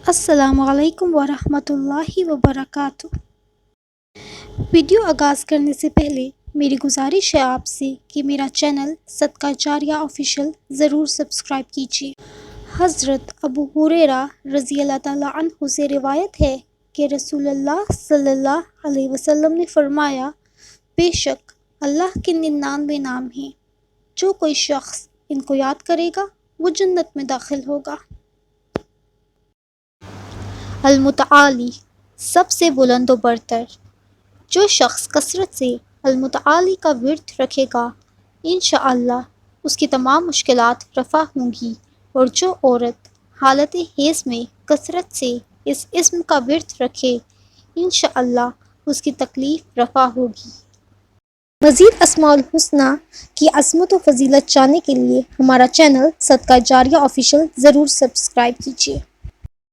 السلام علیکم ورحمۃ اللہ وبرکاتہ۔ ویڈیو آغاز کرنے سے پہلے میری گزارش ہے آپ سے کہ میرا چینل صدقہ جاریہ آفیشیل ضرور سبسکرائب کیجیے۔ حضرت ابو ہریرہ رضی اللہ تعالیٰ عنہ سے روایت ہے کہ رسول اللہ صلی اللہ علیہ وسلم نے فرمایا، بے شک اللہ کے 99 نام ہیں، جو کوئی شخص ان کو یاد کرے گا وہ جنت میں داخل ہوگا۔ المتعالی، سب سے بلند و برتر۔ جو شخص کثرت سے المتعالی کا ورد رکھے گا انشاءاللہ اس کی تمام مشکلات رفع ہوں گی، اور جو عورت حالت حیض میں کثرت سے اس اسم کا ورد رکھے انشاءاللہ اس کی تکلیف رفع ہوگی۔ مزید اسماء الحسنی کی عظمت و فضیلت جاننے کے لیے ہمارا چینل صدقہ جاریہ آفیشیل ضرور سبسکرائب کیجیے۔